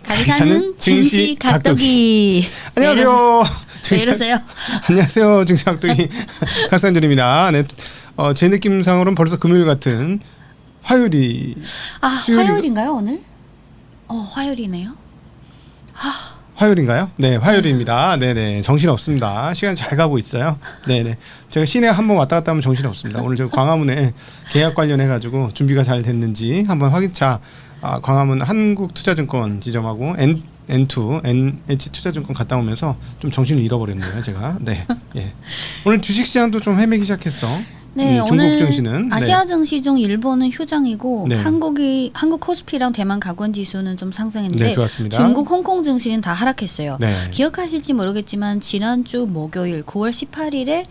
가리사는 증시 각도기. 안녕하세요. 왜 이러세요? 안녕하세요. 증시 각도기 강산준입니다. 네, 제 느낌상으로는 벌써 금요일 같은 화요일이. 화요일인가요 오늘? 화요일이네요. 화요일인가요? 네, 화요일입니다. 네네, 정신 없습니다. 시간 잘 가고 있어요. 네네, 제가 시내 한번 왔다 갔다 하면 정신 없습니다. 오늘 저 광화문에 계약 관련해 가지고 준비가 잘 됐는지 한번 확인차. 광화문 한국투자증권 지점하고 N2 NH투자증권 갔다 오면서 좀 정신을 잃어버렸네요, 제가. 네, 예. 오늘 주식시장도 좀 헤매기 시작했어. 네, 중국 오늘 증시는 아시아 증시 중 일본은 휴장이고 네. 한국 코스피랑 대만 가권 지수는 좀 상승했는데 네, 좋았습니다. 중국, 홍콩 증시는 다 하락했어요. 네. 기억하실지 모르겠지만 지난주 목요일 9월 18일에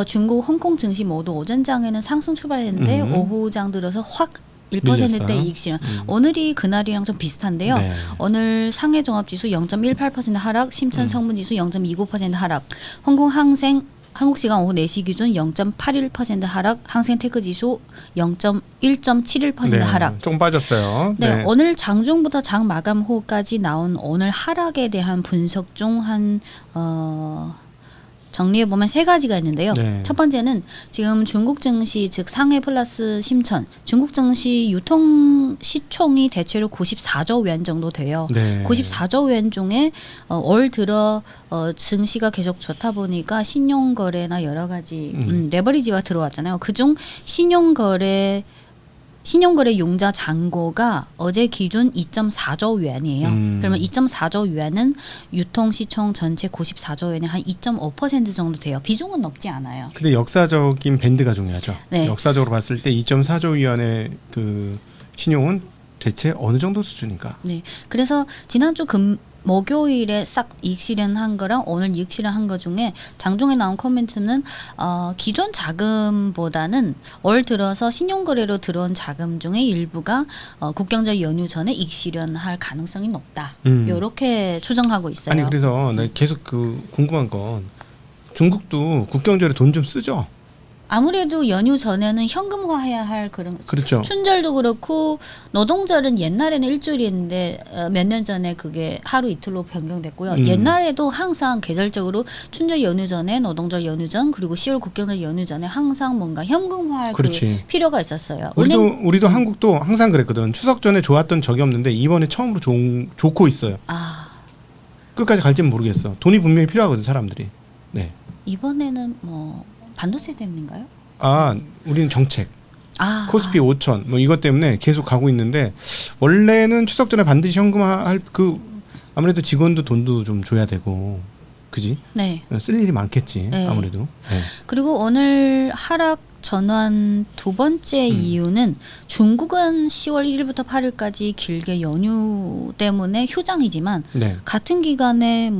중국, 홍콩 증시 모두 오전장에는 상승 출발했는데 오후장 들어서 확 1%대 이익 실현. 오늘이 그날이랑 좀 비슷한데요. 네. 오늘 상해 종합지수 0.18% 하락, 심천 성분지수 0.29% 하락, 홍콩 항생 한국 시간 오후 4시 기준 0.81% 하락, 항생테크 지수 1.71% 네, 하락. 좀 빠졌어요. 네, 오늘 장중부터 장 마감 후까지 나온 오늘 하락에 대한 분석 중 정리해 보면 세 가지가 있는데요. 네. 첫 번째는 지금 중국 증시 즉 상해 플러스 심천, 중국 증시 유통 시총이 대체로 94조 위안 정도 돼요. 네. 94조 위안 중에 올 들어 증시가 계속 좋다 보니까 신용거래나 여러 가지 레버리지가 들어왔잖아요. 그중 신용거래 용자 잔고가 어제 기준 2.4조 위안이에요. 그러면 2.4조 위안은 유통시총 전체 94조 위안의 한 2.5% 정도 돼요. 비중은 높지 않아요. 근데 역사적인 밴드가 중요하죠. 네. 역사적으로 봤을 때 2.4조 위안의 그 신용은 대체 어느 정도 수준인가? 네. 그래서 지난주 목요일에 싹 이익 실현한 거랑 오늘 이익 실현한 거 중에 장중에 나온 코멘트는 기존 자금보다는 올 들어서 신용거래로 들어온 자금 중에 일부가 국경적 연휴 전에 이익 실현할 가능성이 높다. 이렇게 추정하고 있어요. 아니 그래서 나 계속 궁금한 건 중국도 국경절에 돈 좀 쓰죠? 아무래도 연휴 전에는 현금화해야 할 그런 그렇죠. 춘절도 그렇고 노동절은 옛날에는 일주일이었는데 몇 년 전에 그게 하루 이틀로 변경됐고요. 옛날에도 항상 계절적으로 춘절 연휴 전에 노동절 연휴 전 그리고 10월 국경절 연휴 전에 항상 뭔가 현금화할 그 필요가 있었어요. 우리도 한국도 항상 그랬거든. 추석 전에 좋았던 적이 없는데 이번에 처음으로 좋고 있어요. 끝까지 갈지는 모르겠어. 돈이 분명히 필요하거든 사람들이. 네. 이번에는 반도체 때문인가요? 우리는 정책. 코스피 5천 뭐 이것 때문에 계속 가고 있는데 원래는 추석 전에 반드시 현금화할 아무래도 직원도 돈도 좀 줘야 되고 그지? 네. 쓸 일이 많겠지. 네. 아무래도. 네. 그리고 오늘 하락 전환 두 번째 이유는 중국은 10월 1일부터 8일까지 길게 연휴 때문에 휴장이지만 네. 같은 기간에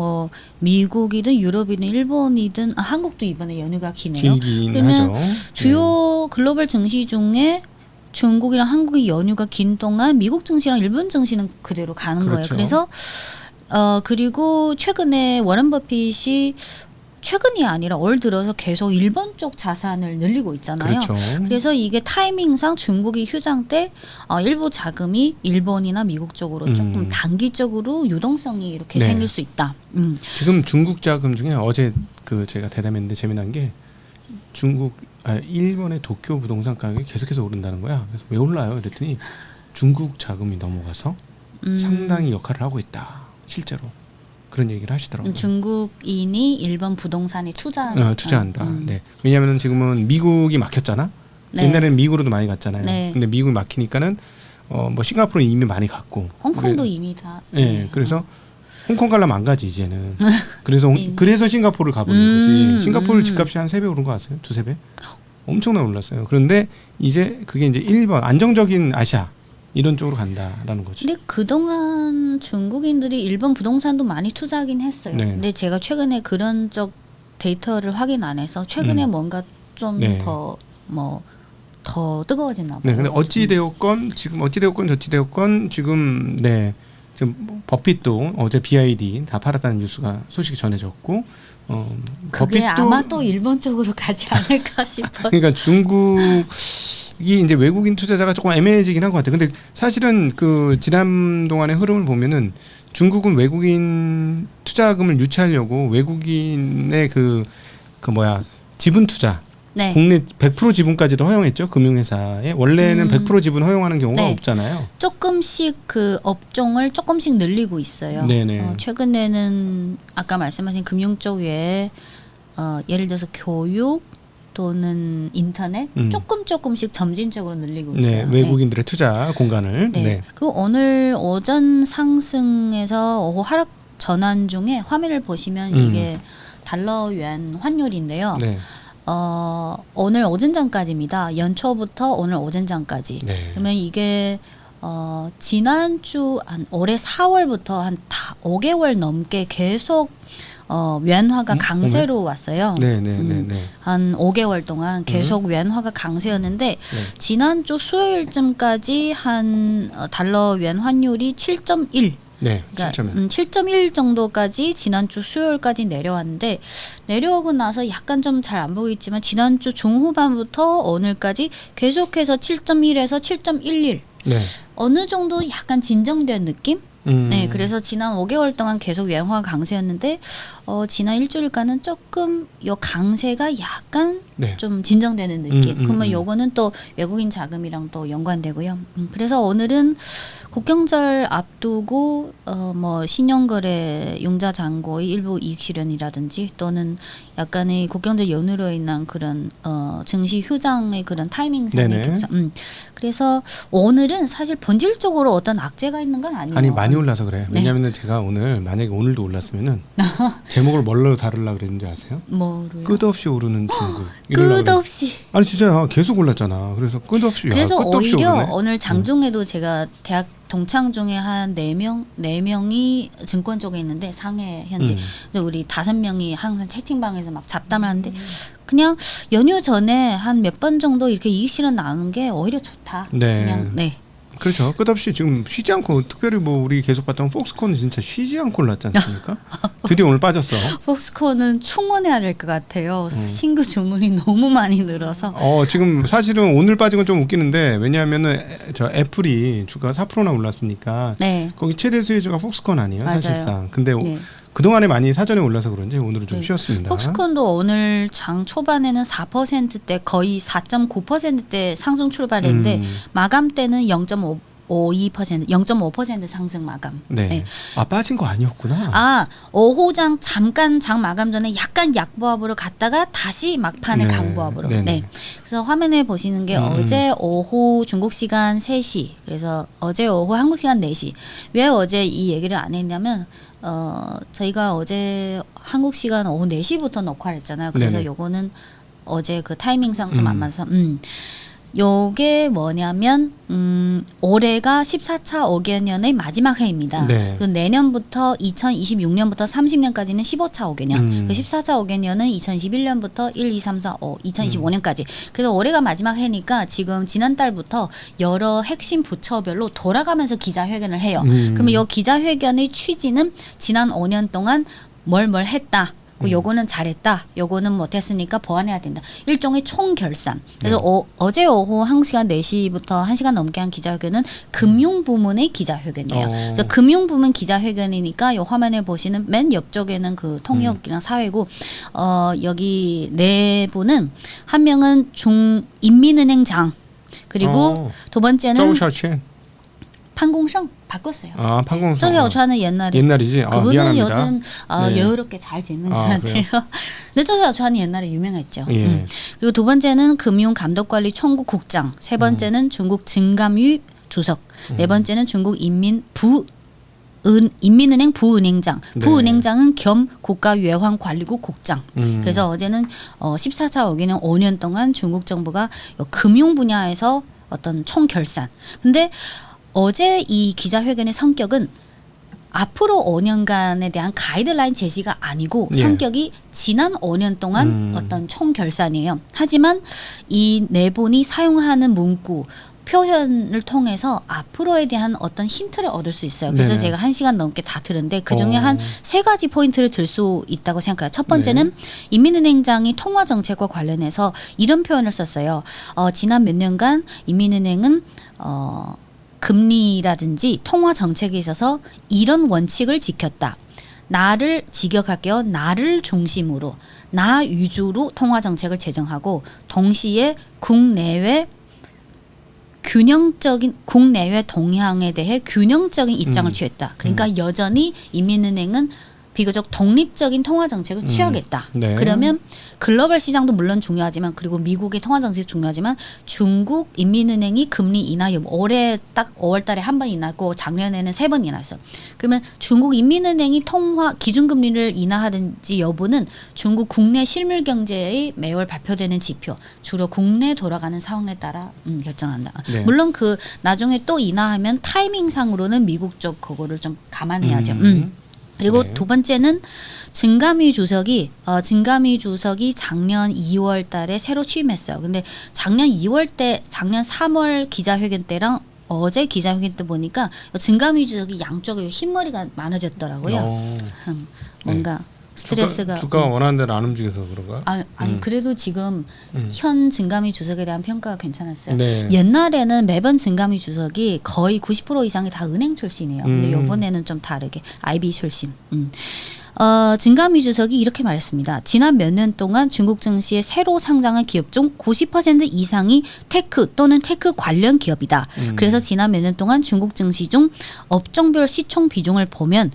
미국이든 유럽이든 일본이든 한국도 이번에 연휴가 기네요. 길긴 그러면 하죠. 주요 글로벌 증시 중에 중국이랑 한국이 연휴가 긴 동안 미국 증시랑 일본 증시는 그대로 가는 그렇죠. 거예요. 그래서 그리고 최근에 워런 버핏이 최근이 아니라 올 들어서 계속 일본 쪽 자산을 늘리고 있잖아요. 그렇죠. 그래서 이게 타이밍상 중국이 휴장 때 일부 자금이 일본이나 미국 쪽으로 조금 단기적으로 유동성이 이렇게 네. 생길 수 있다. 지금 중국 자금 중에 어제 제가 대담했는데 재미난 게 일본의 도쿄 부동산 가격이 계속해서 오른다는 거야. 그래서 왜 올라요? 그랬더니 중국 자금이 넘어가서 상당히 역할을 하고 있다. 실제로. 그런 얘기를 하시더라고요. 중국인이 일본 부동산에 투자한다. 네. 왜냐하면 지금은 미국이 막혔잖아. 네. 옛날에는 미국으로도 많이 갔잖아요. 네. 근데 미국이 막히니까는 싱가포르는 이미 많이 갔고. 홍콩도 이미 다. 네. 그래서 홍콩 가려면 안 가지 이제는. 그래서 싱가포르를 가버린 거지. 싱가포르 집값이 한 3배 오른 거 아세요? 2-3배? 엄청나게 올랐어요. 그런데 그게 이제 1번 안정적인 아시아. 이런 쪽으로 간다라는 거지. 근데 그동안 중국인들이 일본 부동산도 많이 투자하긴 했어요. 네. 근데 제가 최근에 그런 쪽 데이터를 확인 안 해서 최근에 뭔가 좀 더 뜨거워졌나 봐요. 네, 근데 어찌되었건 저찌되었건 지금 버핏도 어제 BID 다 팔았다는 뉴스가 소식이 전해졌고 그게 버핏도 아마 또 일본 쪽으로 가지 않을까 싶어요. 그러니까 중국이 이제 외국인 투자자가 조금 애매해지긴 한 것 같아요. 근데 사실은 지난 동안의 흐름을 보면은 중국은 외국인 투자금을 유치하려고 외국인의 그 뭐야 지분 투자 네. 국내 100% 지분까지도 허용했죠. 금융회사에 원래는 100% 지분 허용하는 경우가 네. 없잖아요. 조금씩 그 업종을 조금씩 늘리고 있어요. 네네. 최근에는 아까 말씀하신 금융 쪽 외에 예를 들어서 교육 또는 인터넷 조금씩 점진적으로 늘리고 있어요. 네, 외국인들의 투자 공간을. 네. 네. 그 오늘 오전 상승에서 오후 하락 전환 중에 화면을 보시면 이게 달러 yuan 환율인데요. 네. 오늘 오전 전까지입니다. 연초부터 오늘 오전 전까지. 네. 그러면 이게 지난주 한 올해 4월부터 한 5개월 넘게 계속 yuan화가 강세로 왔어요. 네네네. 한 5개월 동안 계속 yuan화가 강세였는데 지난주 수요일쯤까지 한 달러 yuan 환율이 7.1. 네, 그러니까 7.1 정도까지 지난주 수요일까지 내려왔는데 내려오고 나서 약간 좀 잘 안 보이지만 지난주 중후반부터 오늘까지 계속해서 7.1에서 7.11 네. 어느 정도 약간 진정된 느낌? 네, 음. 그래서 지난 5개월 동안 계속 유행화가 강세였는데 지난 일주일간은 조금 요 강세가 약간 네. 좀 진정되는 느낌. 그러면 요거는 또 외국인 자금이랑 또 연관되고요. 그래서 오늘은 국경절 앞두고 뭐 신용거래 융자 잔고의 일부 이익 실현이라든지 또는 약간의 국경절 연휴로 인한 그런 증시 휴장의 그런 타이밍상의 격상. 그래서 오늘은 사실 본질적으로 어떤 악재가 있는 건 아니에요. 아니 많이 올라서 그래요. 네. 왜냐하면 제가 오늘 만약에 오늘도 올랐으면은 제목을 뭘로 다루려고 그랬는지 아세요? 뭐로요? 끝없이 오르는 중국. 끝없이. 아니 진짜야 계속 올랐잖아. 그래서 끝없이. 그래서 끝없이 오히려 오르네. 오늘 장중에도 제가 대학 동창 중에 한 4명이 증권 쪽에 있는데 상해 현지. 그래서 우리 5명이 항상 채팅방에서 막 잡담을 하는데 그냥 연휴 전에 한 몇 번 정도 이렇게 이익 실현 나오는 게 오히려 좋다. 네. 그냥 네. 그렇죠. 끝없이 지금 쉬지 않고 특별히 뭐 우리 계속 봤던 폭스콘은 진짜 쉬지 않고 올랐지 않습니까? 드디어 오늘 빠졌어. 폭스콘은 충원해야 될 것 같아요. 신규 주문이 너무 많이 늘어서. 지금 사실은 오늘 빠진 건 좀 웃기는데 왜냐하면은 저 애플이 주가 4%나 올랐으니까 네. 거기 최대 수혜주가 폭스콘 아니에요, 맞아요. 사실상. 근데 네. 그동안에 많이 사전에 올라서 그런지 오늘은 좀 네. 쉬었습니다. 폭스콘도 오늘 장 초반에는 4%대 거의 4.9%대 상승 출발했는데 마감 때는 0.5% 상승 마감. 네. 네. 빠진 거 아니었구나. 오후장 잠깐 장 마감 전에 약간 약보합으로 갔다가 다시 막판에 네. 강보합으로. 네네. 네. 그래서 화면에 보시는 게 어제 오후 중국 시간 3시. 그래서 어제 오후 한국 시간 4시. 왜 어제 이 얘기를 안 했냐면 저희가 어제 한국 시간 오후 4시부터 녹화를 했잖아요. 그래서 네네. 요거는 어제 그 타이밍상 좀 안 맞아서 요게 뭐냐면 올해가 14차 5개년의 마지막 해입니다. 네. 그리고 내년부터 2026년부터 30년까지는 15차 5개년. 그 14차 5개년은 2021년부터 1, 2, 3, 4, 5, 2025년까지. 그래서 올해가 마지막 해니까 지금 지난달부터 여러 핵심 부처별로 돌아가면서 기자회견을 해요. 그러면 요 기자회견의 취지는 지난 5년 동안 뭘 했다. 요거는 잘했다. 요거는 못했으니까 보완해야 된다. 일종의 총결산. 그래서 어제 오후 한국 시간 4시부터 1시간 넘게 한 기자회견은 금융 부문의 기자회견이에요. 그래서 금융 부문 기자회견이니까 요 화면에 보시는 맨 옆쪽에는 그 통역이랑 사회고 여기 네 분은 한 명은 중인민은행장 그리고 두 번째는 조우샤첸. 판공성 바꿨어요. 판공성. 조샤오차는 옛날이지. 그분은 미안합니다. 요즘 네. 여유롭게 잘 지내는 것 같아요. 근데 조샤오차는 옛날에 유명했죠. 예. 그리고 두 번째는 금융감독관리 총국 국장, 세 번째는 중국 증감위 주석, 네 번째는 중국 인민은행 부은행장, 네. 부은행장은 겸 국가외환관리국 국장. 그래서 어제는 14차 5개년 5년 동안 중국 정부가 금융 분야에서 어떤 총결산. 근데 어제 이 기자회견의 성격은 앞으로 5년간에 대한 가이드라인 제시가 아니고 성격이 지난 5년 동안 어떤 총결산이에요. 하지만 이 네 분이 사용하는 문구 표현을 통해서 앞으로에 대한 어떤 힌트를 얻을 수 있어요. 그래서 네네. 제가 1시간 넘게 다 들은데 그중에 한 3가지 포인트를 들 수 있다고 생각해요. 첫 번째는 인민은행장이 통화정책과 관련해서 이런 표현을 썼어요. 지난 몇 년간 인민은행은 금리라든지 통화 정책에 있어서 이런 원칙을 지켰다. 나를 직역할게요. 나를 중심으로 나 위주로 통화 정책을 제정하고 동시에 국내외 동향에 대해 균형적인 입장을 취했다. 그러니까 여전히 인민은행은 비교적 독립적인 통화 정책을 취하겠다. 네. 그러면 글로벌 시장도 물론 중요하지만 그리고 미국의 통화 정책이 중요하지만 중국 인민은행이 금리 인하 여부 올해 딱 5월달에 한 번 인하고 작년에는 3번 인하했어. 그러면 중국 인민은행이 통화 기준금리를 인하하든지 여부는 중국 국내 실물 경제의 매월 발표되는 지표 주로 국내 돌아가는 상황에 따라 결정한다. 네. 물론 그 나중에 또 인하하면 타이밍상으로는 미국 쪽 그거를 좀 감안해야죠. 그리고 네. 두 번째는 증감위 주석이 작년 2월 달에 새로 취임했어요. 근데 작년 3월 기자회견 때랑 어제 기자회견 때 보니까 증감위 주석이 양쪽에 흰머리가 많아졌더라고요. 뭔가 스트레스가 주가가 원하는 대로 안 움직여서 그런가? 아니 그래도 지금 현 증감위 주석에 대한 평가가 괜찮았어요. 네. 옛날에는 매번 증감위 주석이 거의 90% 이상이 다 은행 출신이에요. 근데 이번에는 좀 다르게 IB 출신. 증감위 주석이 이렇게 말했습니다. 지난 몇 년 동안 중국 증시에 새로 상장한 기업 중 90% 이상이 테크 또는 테크 관련 기업이다. 그래서 지난 몇 년 동안 중국 증시 중 업종별 시총 비중을 보면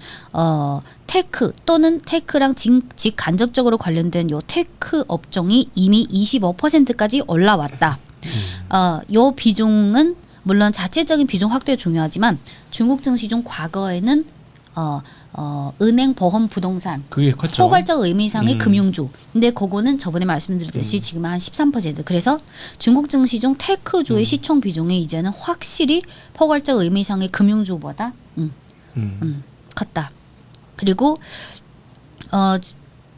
테크 또는 테크랑 직간접적으로 관련된 요 테크 업종이 이미 25%까지 올라왔다. 요 비중은 물론 자체적인 비중 확대가 중요하지만 중국 증시 중 과거에는 은행, 보험, 부동산 그게 컸죠. 포괄적 의미상의 금융주. 근데 그거는 저번에 말씀드렸듯이 지금 한 13%. 그래서 중국 증시 중 테크주의 시총 비중이 이제는 확실히 포괄적 의미상의 금융주보다 컸다. 그리고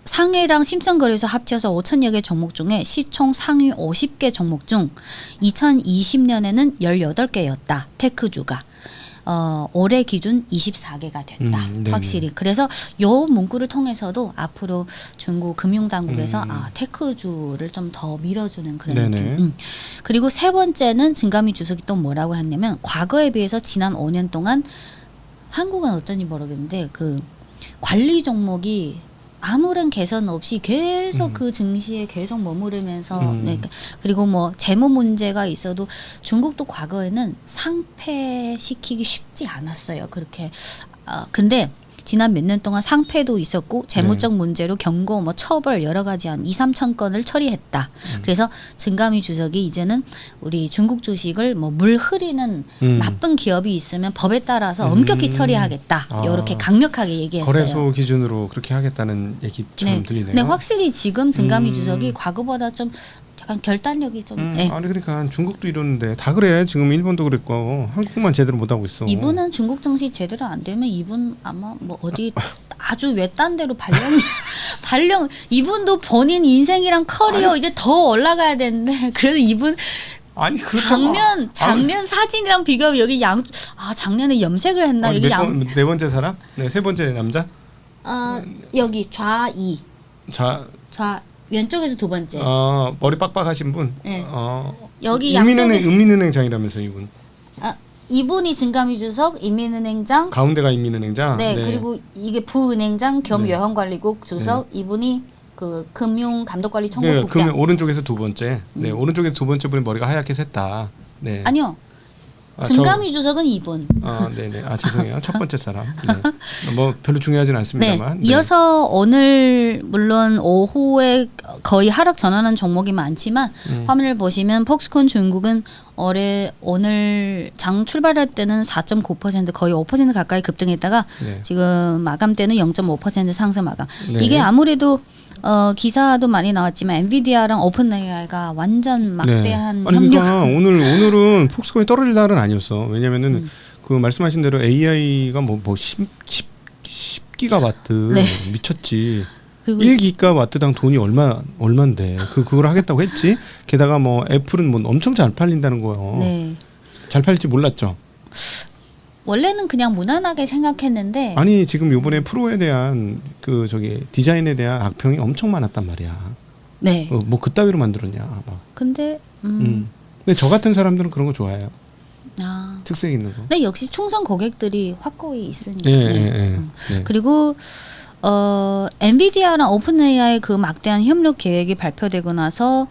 상해랑 심선거래소 합쳐서 5천여 개 종목 중에 시총 상위 50개 종목 중 2020년에는 18개였다. 테크주가. 올해 기준 24개가 됐다. 확실히. 그래서 요 문구를 통해서도 앞으로 중국 금융당국에서 테크주를 좀 더 밀어주는 그런 네네. 느낌. 그리고 세 번째는 증감위 주석이 또 뭐라고 했냐면 과거에 비해서 지난 5년 동안 한국은 어쩐지 모르겠는데 그 관리 종목이 아무런 개선 없이 계속 그 증시에 계속 머무르면서 그리고 뭐 재무 문제가 있어도 중국도 과거에는 상폐시키기 쉽지 않았어요. 그렇게 근데 지난 몇 년 동안 상폐도 있었고 재무적 문제로 경고 뭐 처벌 여러 가지 한 2-3천 건을 처리했다. 그래서 증감위 주석이 이제는 우리 중국 주식을 뭐 물 흐리는 나쁜 기업이 있으면 법에 따라서 엄격히 처리하겠다. 이렇게 강력하게 얘기했어요. 거래소 기준으로 그렇게 하겠다는 얘기처럼 들리네요. 네, 확실히 지금 증감위 주석이 과거보다 좀 약간 결단력이 좀. 아니 그러니까 중국도 이러는데 다 그래. 지금 일본도 그랬고 한국만 제대로 못 하고 있어. 이분은 중국 증시 제대로 안 되면 이분 아마 뭐 어디 아주 외딴 데로 발령 이분도 본인 인생이랑 커리어 이제 더 올라가야 되는데 그래도 이분 아니 그렇다고 작년 사진이랑 비교하면 여기 작년에 염색을 했나 여기 네 번째 사람? 네, 세 번째 남자? 여기 좌이 좌 왼쪽에서 두 번째. 머리 빡빡하신 분. 네. 여기 인민은행장이라면서 이분. 이분이 증감위 주석, 인민은행장. 가운데가 인민은행장. 네. 그리고 이게 부은행장 겸 여행관리국 주석. 이분이 그 금융감독관리청구국장. 네, 오른쪽에서 두 번째. 네, 오른쪽에 두 번째 분이 머리가 하얗게 샜다. 네. 아니요. 증감위 주석은 이분. 네네. 죄송해요. 첫 번째 사람. 네. 뭐 별로 중요하진 않습니다만. 네. 이어서 오늘 물론 오후에 거의 하락 전환한 종목이 많지만 화면을 보시면 폭스콘 중국은 오늘 장 출발할 때는 4.9% 거의 5% 가까이 급등했다가 지금 마감 때는 0.5% 상승 마감. 이게 아무래도 기사도 많이 나왔지만 엔비디아랑 오픈 AI가 완전 막대한 협력. 그러니까 오늘은 폭스콘이 떨어질 날은 아니었어. 왜냐면은 그 말씀하신 대로 AI가 뭐 10기가와트 미쳤지. 1기가와트당 돈이 얼마인데 그걸 하겠다고 했지. 게다가 뭐 애플은 뭐 엄청 잘 팔린다는 거예요. 네. 잘 팔릴지 몰랐죠. 원래는 그냥 무난하게 생각했는데 아니 지금 이번에 프로에 대한 디자인에 대한 악평이 엄청 많았단 말이야. 네. 뭐 그따위로 만들었냐 막. 근데 근데 저 같은 사람들은 그런 거 좋아해요. 아. 특색 있는 거. 근데 역시 충성 고객들이 확고히 있으니까. 예, 네. 예, 예. 네. 그리고 엔비디아랑 오픈AI 그 막대한 협력 계획이 발표되고 나서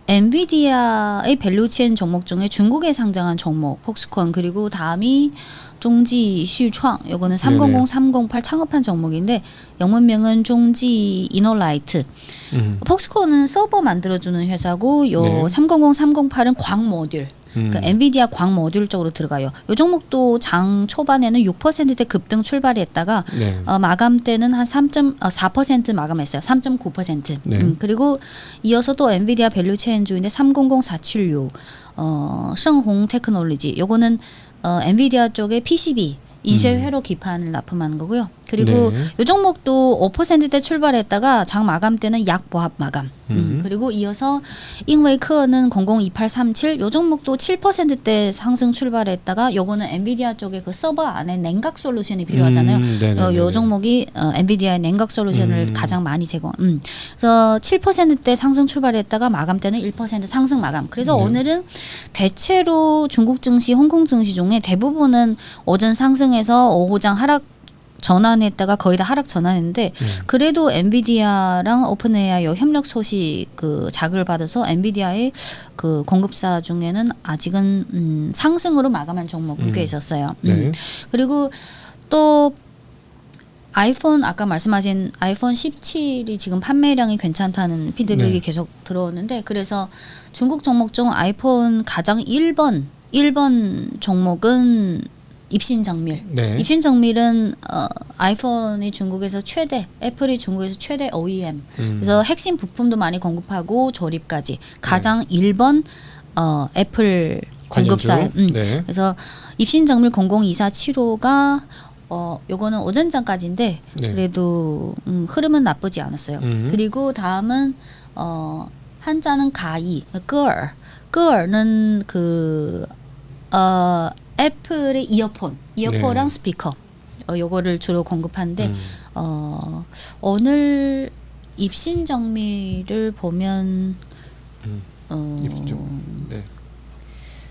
엔비디아의 밸류체인 종목 중에 중국에 상장한 종목 폭스콘 그리고 다음이 중지 슈创 요거는 300 308 창업한 종목인데 영문명은 중지 이노라이트. 폭스콘은 서버 만들어주는 회사고 요 네. 300 308은 광 모듈. 그 엔비디아 광 모듈 쪽으로 들어가요. 이 종목도 장 초반에는 6%대 급등 출발했다가 네. 마감 때는 한 3.4% 마감했어요. 3.9%. 네. 그리고 이어서 또 엔비디아 밸류 체인주인데 300476 성홍 테크놀로지. 요거는 엔비디아 쪽의 PCB 인쇄 회로 기판을 납품하는 거고요. 그리고 네. 이 종목도 5%대 출발했다가 장 마감 때는 약보합 마감. 그리고 이어서 잉웨이커는 002837 이 종목도 7%대 상승 출발했다가 요거는 엔비디아 쪽에 그 서버 안에 냉각 솔루션이 필요하잖아요. 네네네네. 요 종목이 엔비디아의 냉각 솔루션을 가장 많이 제공. 그래서 7%대 상승 출발했다가 마감 때는 1% 상승 마감. 그래서 네. 오늘은 대체로 중국 증시, 홍콩 증시 중에 대부분은 오전 상승해서 오후장 하락 전환했다가 거의 다 하락 전환했는데 그래도 엔비디아랑 오픈AI 협력 소식 그 자극을 받아서 엔비디아의 그 공급사 중에는 아직은 상승으로 마감한 종목은 꽤 있었어요. 네. 그리고 또 아이폰 아까 말씀하신 아이폰 17이 지금 판매량이 괜찮다는 피드백이 네. 계속 들어오는데 그래서 중국 종목 중 아이폰 가장 1번 종목은 입신정밀. 네. 입신정밀은 아이폰이 중국에서 최대, 애플이 중국에서 최대 OEM. 그래서 핵심 부품도 많이 공급하고 조립까지 가장 1번 애플 공급사. 네. 그래서 입신정밀 002475가 요거는 오전장까지인데 네. 그래도 흐름은 나쁘지 않았어요. 그리고 다음은 한자는 가이, girl는 애플의 이어폰랑 네. 스피커 요거를 주로 공급하는데 오늘 입신 정밀을 보면 네.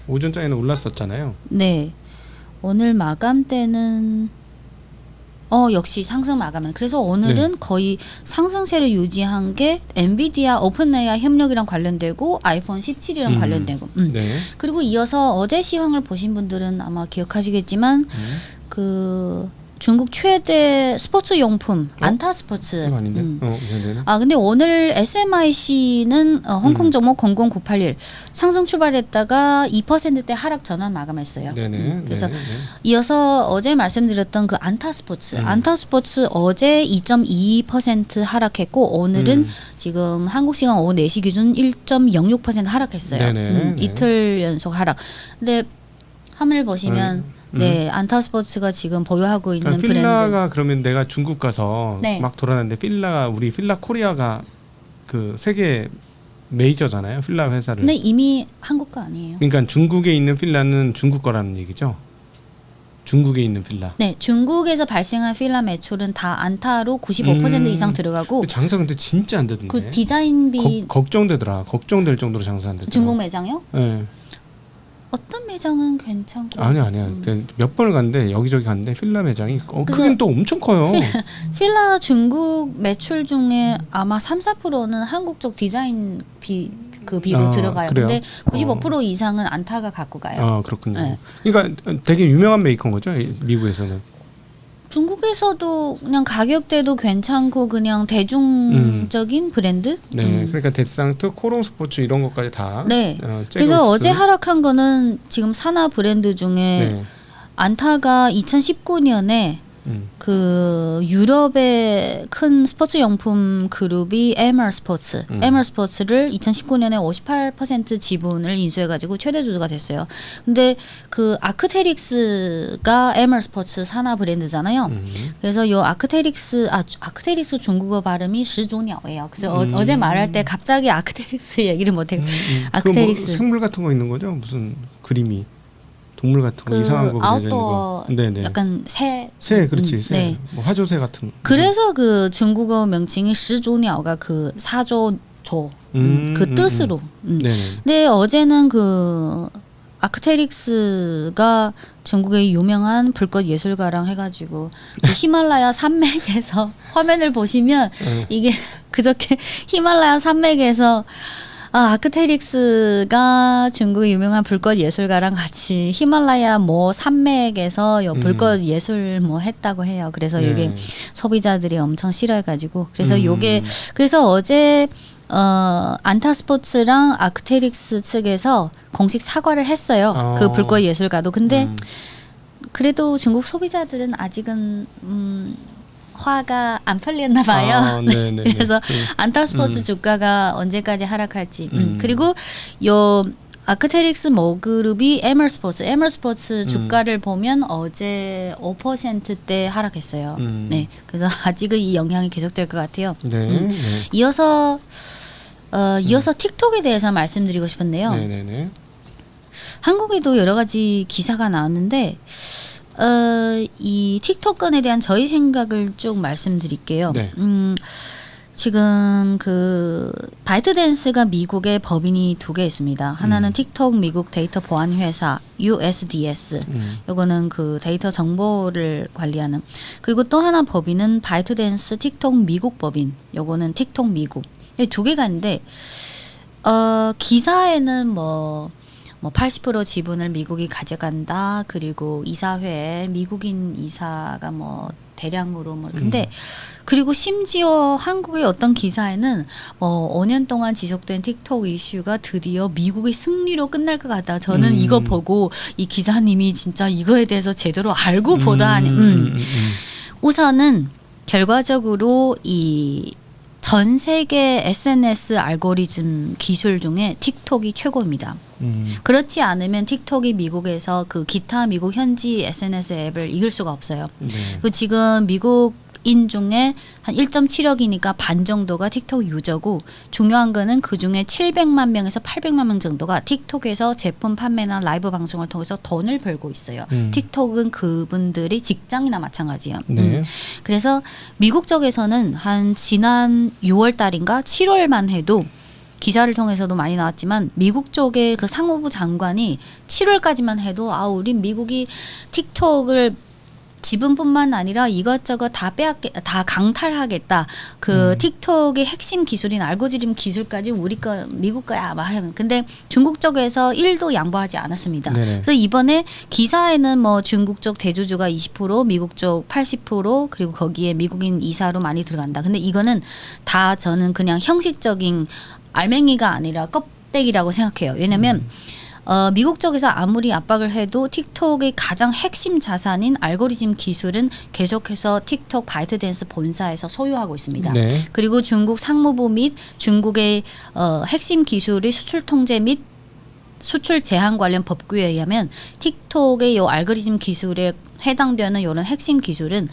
오전장에는 올랐었잖아요. 네 오늘 마감 때는 역시 상승 마감은 그래서 오늘은 네. 거의 상승세를 유지한 게 엔비디아 오픈AI 협력이랑 관련되고 아이폰 17이랑 관련되고 네. 그리고 이어서 어제 시황을 보신 분들은 아마 기억하시겠지만 그 중국 최대 스포츠 용품 안타 스포츠. 이거 아닌데? 네네. 근데 오늘 SMIC는 홍콩 종목 00981 상승 출발했다가 2%대 하락 전환 마감했어요. 네네. 그래서 네. 이어서 어제 말씀드렸던 그 안타 스포츠 어제 2.22% 하락했고 오늘은 지금 한국 시간 오후 4시 기준 1.06% 하락했어요. 네네. 이틀 연속 하락. 근데 화면을 보시면 네, 안타 스포츠가 지금 보유하고 있는 그러니까 필라가 그러면 내가 중국 가서 네. 막 돌아다녔는데 우리 필라 코리아가 그 세계 메이저잖아요. 필라 회사를. 근데 이미 한국 거 아니에요. 그러니까 중국에 있는 필라는 중국 거라는 얘기죠. 중국에 있는 필라. 네, 중국에서 발생한 필라 매출은 다 안타로 95% 이상 들어가고 근데 장사 근데 진짜 안 되던데. 그 디자인비 걱정되더라. 걱정될 정도로 장사 안 되더라. 중국 매장요? 네. 어떤 매장은 괜찮고 아니야. 몇 번을 갔는데 여기저기 갔는데 필라 매장이 크긴 또 엄청 커요. 필라 중국 매출 중에 아마 3~4%는 한국 쪽 디자인 비로 들어가요. 그래요? 근데 95% 이상은 안타가 갖고 가요. 그렇군요. 네. 그러니까 되게 유명한 메이커인 거죠, 미국에서는. 중국에서도 그냥 가격대도 괜찮고 그냥 대중적인 브랜드? 네, 그러니까 데스상트, 코롱 스포츠 이런 것까지 다. 네. 째고 그래서 어제 있어요. 하락한 거는 지금 산하 브랜드 중에 네. 안타가 2019년에 그 유럽의 큰 스포츠 용품 그룹이 에머 스포츠, 에머 스포츠를 2019년에 58% 지분을 인수해가지고 최대 주주가 됐어요. 근데 그 아크테릭스가 에머 스포츠 산하 브랜드잖아요. 그래서 요 아크테릭스 중국어 발음이 시조鸟예요. 그래서 어제 말할 때 갑자기 아크테릭스 얘기를 못해. 아크테릭스. 뭐 생물 같은 거 있는 거죠? 무슨 그림이 동물 같은 거 이상한 거 그려져 있는 거. 네네. 약간 새. 그렇지. 새. 네. 뭐 화조새 같은. 그래서 그 중국어 명칭이 시조鸟가 그 사조조 그 뜻으로. 네네. 근데 어제는 그 아크테릭스가 중국의 유명한 불꽃 예술가랑 해가지고 그 히말라야 산맥에서 화면을 보시면 이게 그저께 히말라야 산맥에서 아크테릭스가 중국의 유명한 불꽃 예술가랑 같이 히말라야 뭐 산맥에서 요 불꽃 예술 뭐 했다고 해요. 그래서 이게 소비자들이 엄청 싫어해가지고 그래서 요게 그래서 어제 안타스포츠랑 아크테릭스 측에서 공식 사과를 했어요. 그 불꽃 예술가도. 근데 그래도 중국 소비자들은 아직은 화가 안 풀렸나 봐요. 그래서 안타스포츠 주가가 언제까지 하락할지. 그리고 요 아크테릭스 모그룹이 에머스포츠 주가를 보면 어제 5%대 하락했어요. 네, 그래서 아직은 이 영향이 계속될 것 같아요. 이어서 틱톡에 대해서 말씀드리고 싶은데요. 한국에도 여러 가지 기사가 나왔는데 이 틱톡 건에 대한 저희 생각을 좀 말씀드릴게요. 지금 그 바이트댄스가 미국에 법인이 2개 있습니다. 하나는 틱톡 미국 데이터 보안 회사 USDS. 요거는 그 데이터 정보를 관리하는. 그리고 또 하나 법인은 바이트댄스 틱톡 미국 법인. 요거는 틱톡 미국. 이 2개가 있는데 기사에는 뭐 80% 지분을 미국이 가져간다. 그리고 이사회에 미국인 이사가 뭐 대량으로 뭐 근데 그리고 심지어 한국의 어떤 기사에는 5년 동안 지속된 틱톡 이슈가 드디어 미국의 승리로 끝날 것 같다. 저는 이거 보고 이 기자님이 진짜 이거에 대해서 제대로 알고 보다 우선은 결과적으로 이 전 세계 SNS 알고리즘 기술 중에 틱톡이 최고입니다. 그렇지 않으면 틱톡이 미국에서 그 기타 미국 현지 SNS 앱을 이길 수가 없어요. 그리고 지금 미국인 중에 한 1.7억이니까 반 정도가 틱톡 유저고 중요한 거는 그중에 700만 명에서 800만 명 정도가 틱톡에서 제품 판매나 라이브 방송을 통해서 돈을 벌고 있어요. 틱톡은 그분들이 직장이나 마찬가지예요. 그래서 미국 쪽에서는 한 지난 6월 달인가 7월만 해도 기사를 통해서도 많이 나왔지만 미국 쪽의 그 상무부 장관이 7월까지만 해도 우린 미국이 틱톡을 지분뿐만 아니라 이것저것 다 강탈하겠다. 그 틱톡의 핵심 기술인 알고리즘 기술까지 우리 거 미국 거야. 막 하면 근데 중국 쪽에서 1도 양보하지 않았습니다. 그래서 이번에 기사에는 뭐 중국 쪽 대주주가 20%, 미국 쪽 80% 그리고 거기에 미국인 이사로 많이 들어간다. 근데 이거는 다 저는 그냥 형식적인 알맹이가 아니라 껍데기라고 생각해요. 왜냐면 미국 쪽에서 아무리 압박을 해도 틱톡의 가장 핵심 자산인 알고리즘 기술은 계속해서 틱톡 바이트댄스 본사에서 소유하고 있습니다. 그리고 중국 상무부 및 중국의 핵심 기술의 수출 통제 및 수출 제한 관련 법규에 의하면 틱톡의 이 알고리즘 기술에 해당되는 이런 핵심 기술은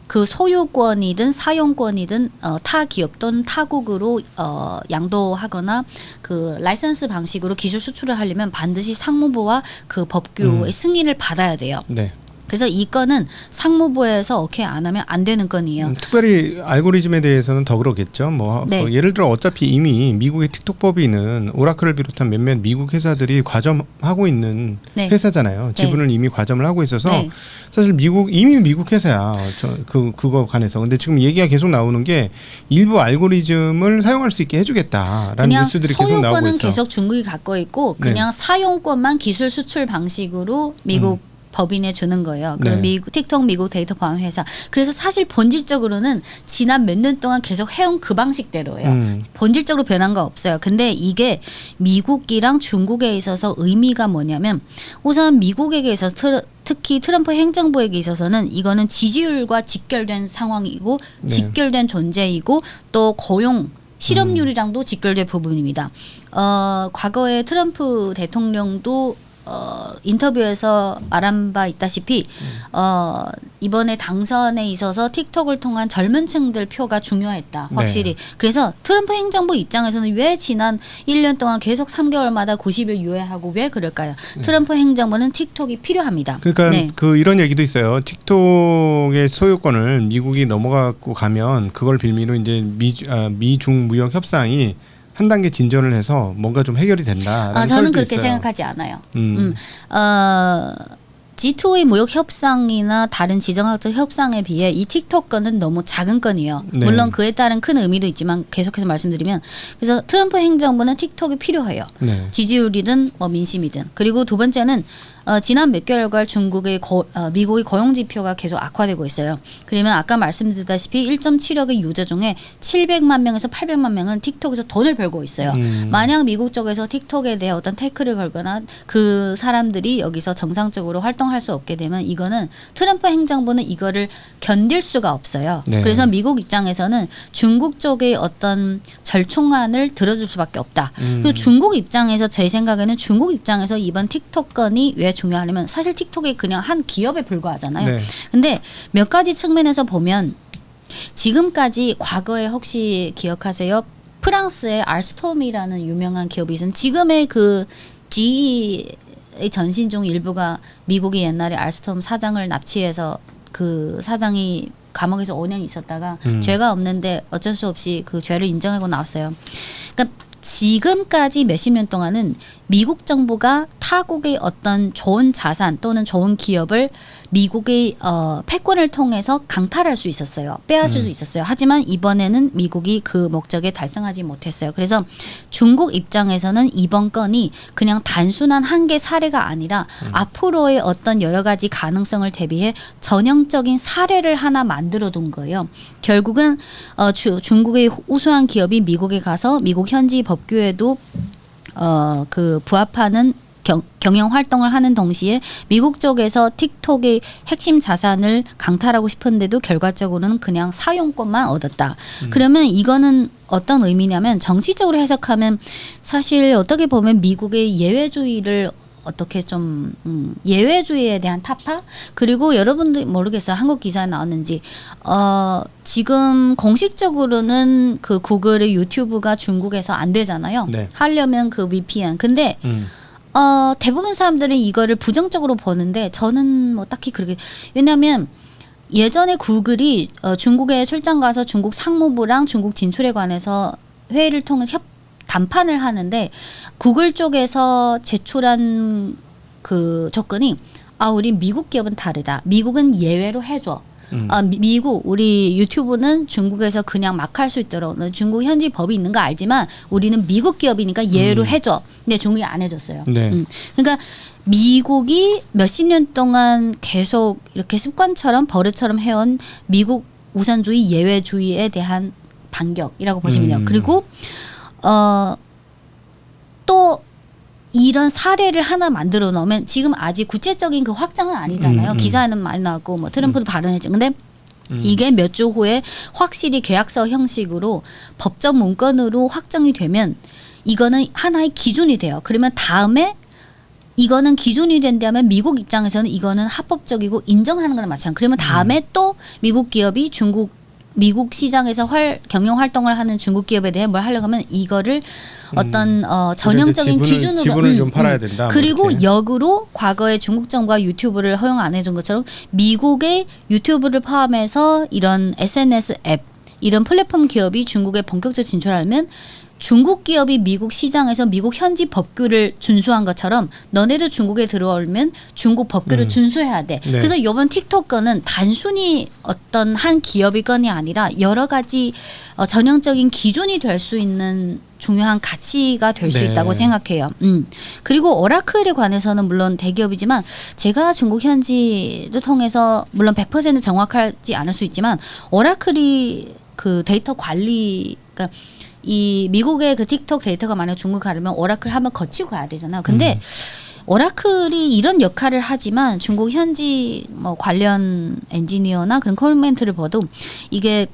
그 소유권이든 사용권이든 타 기업 또는 타국으로 양도하거나 그 라이선스 방식으로 기술 수출을 하려면 반드시 상무부와 그 법규의 승인을 받아야 돼요. 그래서 이 건은 상무부에서 오케이 안 하면 안 되는 건이에요. 특별히 알고리즘에 대해서는 더 그러겠죠. 뭐 예를 들어 어차피 이미 미국의 틱톡 법인은 오라클을 비롯한 몇몇 미국 회사들이 과점하고 있는 회사잖아요. 지분을 이미 과점을 하고 있어서 사실 이미 미국 회사야. 그거 관해서. 근데 지금 얘기가 계속 나오는 게 일부 알고리즘을 사용할 수 있게 해주겠다라는 뉴스들이 계속 나오고 있어. 소유권은 계속 중국이 갖고 있고 그냥 사용권만 기술 수출 방식으로 미국 법인에 주는 거예요. 그 틱톡 미국 데이터 보안 회사. 그래서 사실 본질적으로는 지난 몇 년 동안 계속 해온 그 방식대로예요. 본질적으로 변한 거 없어요. 근데 이게 미국이랑 중국에 있어서 의미가 뭐냐면 우선 미국에게 있어서 특히 트럼프 행정부에게 있어서는 이거는 지지율과 직결된 상황이고 직결된 존재이고 또 고용 실업률이랑도 직결된 부분입니다. 과거에 트럼프 대통령도 인터뷰에서 말한 바 있다시피 이번에 당선에 있어서 틱톡을 통한 젊은 층들 표가 중요했다. 확실히. 그래서 트럼프 행정부 입장에서는 왜 지난 1년 동안 계속 3개월마다 90일 유예하고 왜 그럴까요? 트럼프 행정부는 틱톡이 필요합니다. 그러니까 그 이런 얘기도 있어요. 틱톡의 소유권을 미국이 넘어가고 가면 그걸 빌미로 이제 미중 무역 협상이 한 단계 진전을 해서 뭔가 좀 해결이 된다라는 저는 설도 그렇게 있어요. 생각하지 않아요. G2의 무역 협상이나 다른 지정학적 협상에 비해 이 틱톡 건은 너무 작은 건이에요. 네. 물론 그에 따른 큰 의미도 있지만 계속해서 말씀드리면 그래서 트럼프 행정부는 틱톡이 필요해요. 네. 지지율이든 뭐 민심이든. 그리고 두 번째는 지난 몇 개월간 중국의 미국의 고용 지표가 계속 악화되고 있어요. 그러면 아까 말씀드렸다시피 1.7억의 유저 중에 700만 명에서 800만 명은 틱톡에서 돈을 벌고 있어요. 만약 미국 쪽에서 틱톡에 대해 어떤 태클을 걸거나 그 사람들이 여기서 정상적으로 활동할 수 없게 되면 이거는 트럼프 행정부는 이거를 견딜 수가 없어요. 네. 그래서 미국 입장에서는 중국 쪽의 어떤 절충안을 들어줄 수밖에 없다. 그리고 중국 입장에서 제 생각에는 중국 입장에서 이번 틱톡 건이 왜 중요하냐면 사실 틱톡이 그냥 한 기업에 불과하잖아요. 네. 근데 몇 가지 측면에서 보면 지금까지 과거에 혹시 기억하세요? 프랑스의 알스톰이라는 유명한 기업이 있었는데 지금의 그 GE의 전신 중 일부가 미국이 옛날에 알스톰 사장을 납치해서 그 사장이 감옥에서 5년 있었다가 죄가 없는데 어쩔 수 없이 그 죄를 인정하고 나왔어요. 그러니까 지금까지 몇십 년 동안은 미국 정부가 타국의 어떤 좋은 자산 또는 좋은 기업을 미국의 패권을 통해서 강탈할 수 있었어요. 빼앗을 수 있었어요. 하지만 이번에는 미국이 그 목적에 달성하지 못했어요. 그래서 중국 입장에서는 이번 건이 그냥 단순한 한 개 사례가 아니라 앞으로의 어떤 여러 가지 가능성을 대비해 전형적인 사례를 하나 만들어 둔 거예요. 결국은 중국의 우수한 기업이 미국에 가서 미국 현지 법규에도 그 부합하는 경영 활동을 하는 동시에 미국 쪽에서 틱톡의 핵심 자산을 강탈하고 싶은데도 결과적으로는 그냥 사용권만 얻었다. 그러면 이거는 어떤 의미냐면 정치적으로 해석하면 사실 어떻게 보면 미국의 예외주의를 어떻게 좀 예외주의에 대한 타파 그리고 여러분들 모르겠어요 한국 기사에 나왔는지 지금 공식적으로는 그 구글의 유튜브가 중국에서 안 되잖아요. 네. 하려면 그 VPN 근데 대부분 사람들은 이거를 부정적으로 보는데 저는 뭐 딱히 그렇게 왜냐하면 예전에 구글이 중국에 출장 가서 중국 상무부랑 중국 진출에 관해서 회의를 통해 담판을 하는데 구글 쪽에서 제출한 그 조건이 우리 미국 기업은 다르다. 미국은 예외로 해줘. 미국 우리 유튜브는 중국에서 그냥 막 할 수 있도록 중국 현지 법이 있는 거 알지만 우리는 미국 기업이니까 예외로 해줘. 근데 중국이 안 해줬어요. 네. 그러니까 미국이 몇십 년 동안 계속 이렇게 습관처럼 버릇처럼 해온 미국 우선주의 예외주의에 대한 반격이라고 보시면 돼요. 그리고 또 이런 사례를 하나 만들어 놓으면 지금 아직 구체적인 그 확정은 아니잖아요. 기사에는 많이 나왔고 뭐 트럼프도 발언했죠. 근데 이게 몇 주 후에 확실히 계약서 형식으로 법적 문건으로 확정이 되면 이거는 하나의 기준이 돼요. 그러면 다음에 이거는 기준이 된다면 미국 입장에서는 이거는 합법적이고 인정하는 거나 마찬가지. 그러면 다음에 또 미국 기업이 미국 시장에서 경영 활동을 하는 중국 기업에 대해 뭘 하려고 하면 이거를 어떤 전형적인 기준으로 지분을 좀 팔아야 된다. 그리고 뭐 이렇게. 역으로 과거에 중국 정부가 유튜브를 허용 안 해준 것처럼 미국의 유튜브를 포함해서 이런 SNS 앱 이런 플랫폼 기업이 중국에 본격적으로 진출하려면 중국 기업이 미국 시장에서 미국 현지 법규를 준수한 것처럼 너네도 중국에 들어오면 중국 법규를 준수해야 돼. 네. 그래서 이번 틱톡 건은 단순히 어떤 한 기업의 건이 아니라 여러 가지 전형적인 기준이 될 수 있는 중요한 가치가 될 수 네. 있다고 생각해요. 그리고 오라클에 관해서는 물론 대기업이지만 제가 중국 현지를 통해서 물론 100% 정확하지 않을 수 있지만 오라클이 그 데이터 관리 그러니까 이 미국의 그 틱톡 데이터가 만약 중국 가려면 오라클 한번 거치고 가야 되잖아요. 근데 오라클이 이런 역할을 하지만 중국 현지 뭐 관련 엔지니어나 그런 코멘트를 봐도 이게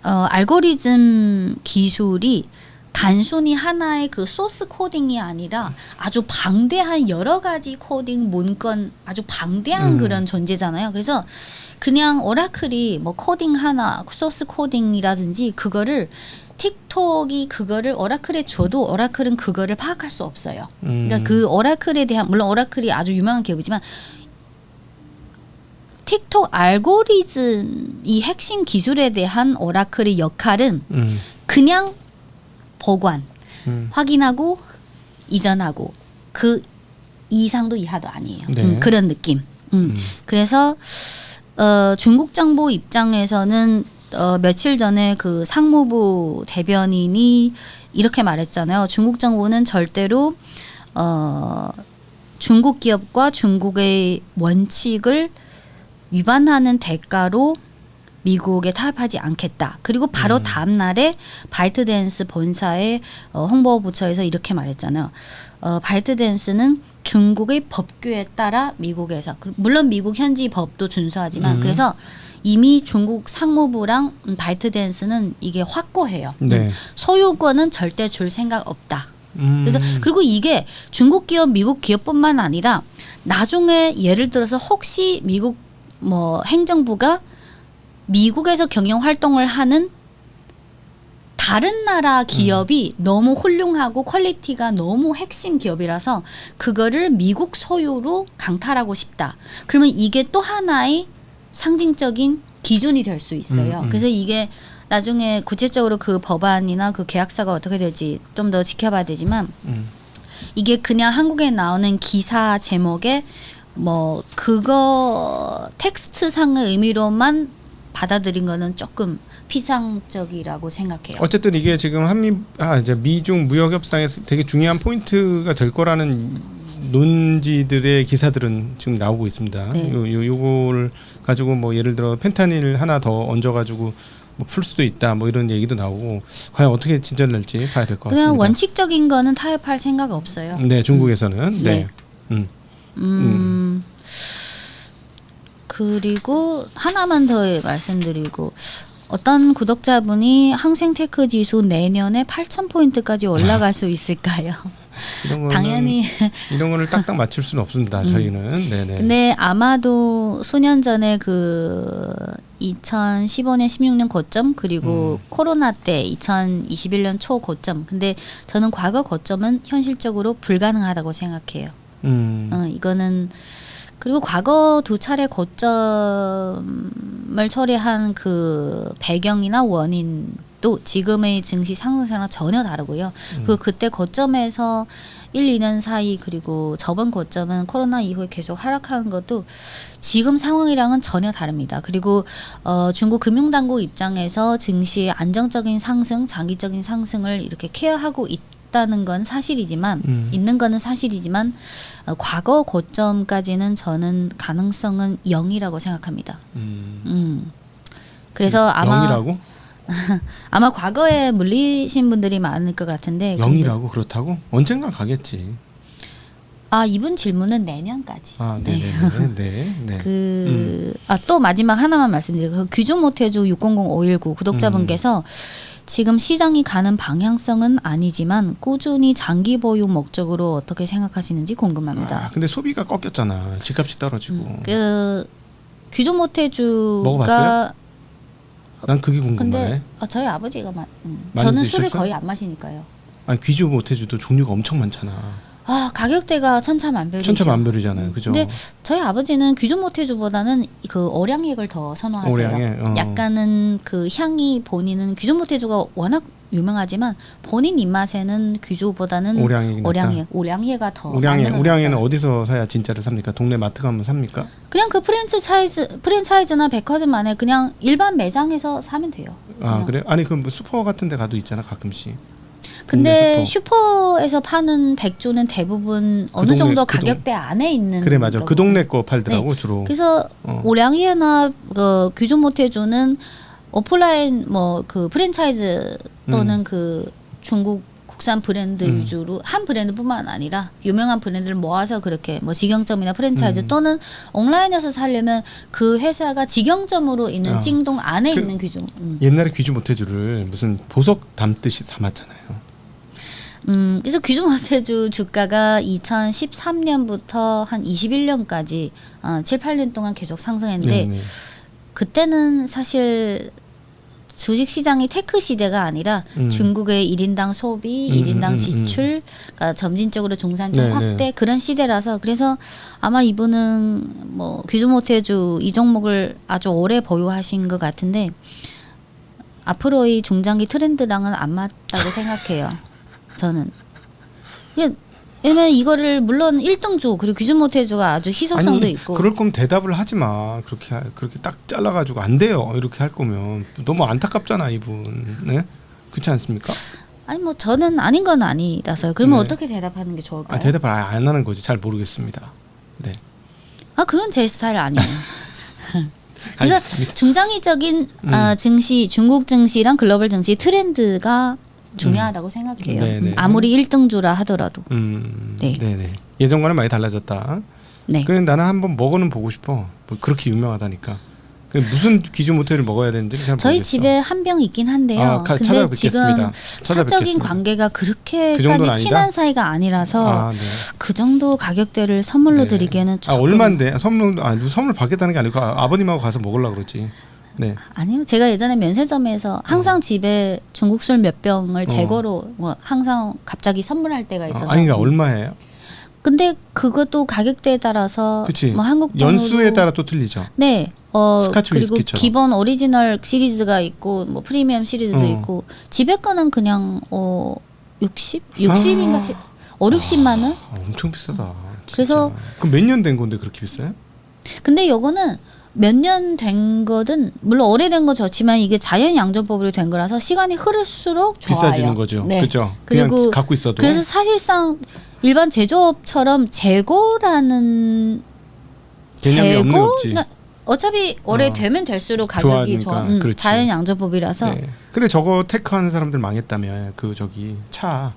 알고리즘 기술이 단순히 하나의 그 소스 코딩이 아니라 아주 방대한 여러 가지 코딩 문건 아주 방대한 그런 존재잖아요. 그래서 그냥 오라클이 뭐 코딩 하나 소스 코딩이라든지 그거를 틱톡이 그거를 오라클에 줘도 오라클은 그거를 파악할 수 없어요. 그러니까 그 오라클에 대한 물론 오라클이 아주 유명한 기업이지만 틱톡 알고리즘 이 핵심 기술에 대한 오라클의 역할은 그냥 보관, 확인하고 이전하고 그 이상도 이하도 아니에요. 네. 그런 느낌. 그래서 중국 정부 입장에서는 며칠 전에 그 상무부 대변인이 이렇게 말했잖아요. 중국 정부는 절대로 중국 기업과 중국의 원칙을 위반하는 대가로 미국에 타협하지 않겠다. 그리고 바로 다음 날에 바이트댄스 본사의 홍보부처에서 이렇게 말했잖아요. 바이트댄스는 중국의 법규에 따라 미국에서 물론 미국 현지 법도 준수하지만 그래서 이미 중국 상무부랑 바이트댄스는 이게 확고해요. 네. 소유권은 절대 줄 생각 없다. 그래서 음. 그리고 이게 중국 기업, 미국 기업뿐만 아니라 나중에 예를 들어서 혹시 미국 뭐 행정부가 미국에서 경영 활동을 하는 다른 나라 기업이 너무 훌륭하고 퀄리티가 너무 핵심 기업이라서 그거를 미국 소유로 강탈하고 싶다. 그러면 이게 또 하나의 상징적인 기준이 될 수 있어요. 그래서 이게 나중에 구체적으로 그 법안이나 그 계약서가 어떻게 될지 좀 더 지켜봐야 되지만 이게 그냥 한국에 나오는 기사 제목에 뭐 그거 텍스트상의 의미로만 받아들인 거는 조금 피상적이라고 생각해요. 어쨌든 이게 지금 이제 미중 무역 협상에서 되게 중요한 포인트가 될 거라는 논지들의 기사들은 지금 나오고 있습니다. 네. 요거를 가지고 뭐 예를 들어 펜타닐 하나 더 얹어가지고 뭐 풀 수도 있다 뭐 이런 얘기도 나오고 과연 어떻게 진전될지 봐야 될 것 같습니다. 그냥 원칙적인 거는 타협할 생각 없어요. 네, 중국에서는 네. 네. 그리고 하나만 더 말씀드리고 어떤 구독자분이 항생테크 지수 내년에 8,000포인트까지 올라갈 수 있을까요? 이런 거는 당연히 이런 거를 딱딱 맞출 수는 없습니다. 저희는. 네네. 근데 아마도 수년 전에 그 2015년 16년 고점 그리고 코로나 때 2021년 초 고점. 근데 저는 과거 고점은 현실적으로 불가능하다고 생각해요. 이거는 그리고 과거 두 차례 고점을 처리한 그 배경이나 원인도 지금의 증시 상승세랑 전혀 다르고요. 그리고 그때 고점에서 1, 2년 사이 그리고 저번 고점은 코로나 이후에 계속 하락하는 것도 지금 상황이랑은 전혀 다릅니다. 그리고 중국 금융당국 입장에서 증시의 안정적인 상승, 장기적인 상승을 이렇게 케어하고 있다는 건 사실이지만 있는 거는 사실이지만 과거 고점까지는 저는 가능성은 0이라고 생각합니다. 그래서 아마 0이라고? 아마 과거에 물리신 분들이 많을 것 같은데 0이라고 그렇다고? 언젠가 가겠지. 이분 질문은 내년까지. 네. 네. 또 마지막 하나만 말씀드리고 그 규준 모태주 600519 구독자분께서 지금 시장이 가는 방향성은 아니지만 꾸준히 장기 보유 목적으로 어떻게 생각하시는지 궁금합니다. 근데 소비가 꺾였잖아. 집값이 떨어지고. 그 규준 모태주가 먹어봤어요? 난 그게 궁금해. 근데 저희 아버지가 많이 저는 드셨어요? 술을 거의 안 마시니까요. 아니 귀주 모태주도 종류가 엄청 많잖아. 가격대가 천차만별이죠. 천차만별이잖아요. 그죠? 근데 저희 아버지는 규준 모태주보다는 그 오량액을 더 선호하세요. 오량액, 약간은 그 향이 본인은 규준 모태주가 워낙 유명하지만 본인 입맛에는 규주보다는 오량액가 더 오량액은 어디서 사야 진짜를 삽니까? 동네 마트 가면 삽니까? 그냥 그 프랜차이즈나 백화점 안에 그냥 일반 매장에서 사면 돼요. 그래? 아니 그 슈퍼 같은 데 가도 있잖아 가끔씩. 근데 슈퍼에서 파는 백조는 대부분 어느 정도 가격대 안에 있는 그래 맞아. 거고. 그 동네 거 팔더라고 주로. 그래서 오량이나 규준 모태주는 오프라인 뭐 그 프랜차이즈 또는 그 중국 국산 브랜드 위주로 한 브랜드뿐만 아니라 유명한 브랜드를 모아서 그렇게 뭐 직영점이나 프랜차이즈 또는 온라인에서 사려면 그 회사가 직영점으로 있는 찡동 안에 있는 규준. 옛날에 귀주 모태주를 무슨 보석 담듯이 담았잖아요. 그래서 규준 모태주 주가가 2013년부터 한 21년까지 7, 8년 동안 계속 상승했는데 네네. 그때는 사실 주식 시장이 테크 시대가 아니라 중국의 1인당 소비, 1인당 지출, 그러니까 점진적으로 중산층 확대 그런 시대라서 그래서 아마 이분은 뭐 규준 모태주 이 종목을 아주 오래 보유하신 것 같은데 앞으로의 중장기 트렌드랑은 안 맞다고 생각해요. 저는. 왜냐면 이거를 물론 1등주 그리고 기준 모태주가 아주 희소성도 아니, 있고. 그럴 거면 대답을 하지 마. 그렇게 딱 잘라가지고 안 돼요. 이렇게 할 거면 너무 안타깝잖아 이분. 네? 그렇지 않습니까? 아니 뭐 저는 아닌 건 아니라서요. 그러면 네. 어떻게 대답하는 게 좋을까요? 대답을 아예 안 하는 거지. 잘 모르겠습니다. 네. 그건 제 스타일 아니에요. 그래서 알겠습니다. 중장기적인 증시, 중국 증시랑 글로벌 증시 트렌드가 중요하다고 생각해요. 네네. 아무리 1등주라 하더라도. 네. 네네. 예전과는 많이 달라졌다. 네. 그래 나는 한번 먹어는 보고 싶어. 뭐 그렇게 유명하다니까. 무슨 기준 모텔을 먹어야 되는지 잘 모르겠어. 저희 집에 한 병 있긴 한데요. 근데 찾아뵙겠습니다. 지금 사적인 관계가 그 그렇게까지 정도는 친한 사이가 아니라서 네. 그 정도 가격대를 선물로 네. 드리기에는 조금. 얼마인데? 선물 받겠다는 게 아니고 아버님하고 가서 먹으려고 그러지. 네. 아니요. 제가 예전에 면세점에서 항상 집에 중국 술 몇 병을 재고로 뭐 항상 갑자기 선물할 때가 있어서. 아니 그러니까 얼마예요? 근데 그것도 가격대에 따라서 그치. 뭐 한국 돈으로 연수에 따라 또 틀리죠. 네. 스카치 그리고 위스키처럼. 기본 오리지널 시리즈가 있고 뭐 프리미엄 시리즈도 있고 집에 거는 그냥 60인가 60만 원? 엄청 비싸다. 진짜. 그래서 그럼 몇 년 된 건데 그렇게 비싸요? 근데 요거는 몇 년 된 거든 물론 오래된 거 좋지만 이게 자연 양조법으로 된 거라서 시간이 흐를수록 좋아요. 비싸지는 거죠. 네. 그렇죠. 그냥 그리고 갖고 있어도. 그래서 사실상 일반 제조업처럼 재고라는 개념이 없는 거지. 그러니까 어차피 오래되면 될수록 가격이 좋아하니까. 그렇지. 자연 양조법이라서 네. 근데 저거 테크하는 사람들 망했다며. 그 저기 차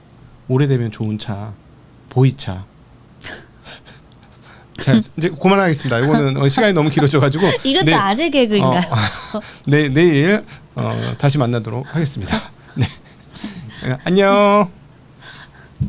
오래되면 좋은 차 보이차. 자 이제 그만하겠습니다. 이거는 시간이 너무 길어져가지고 이것도 아재 개그인가요? 내일 다시 만나도록 하겠습니다. 네. 안녕.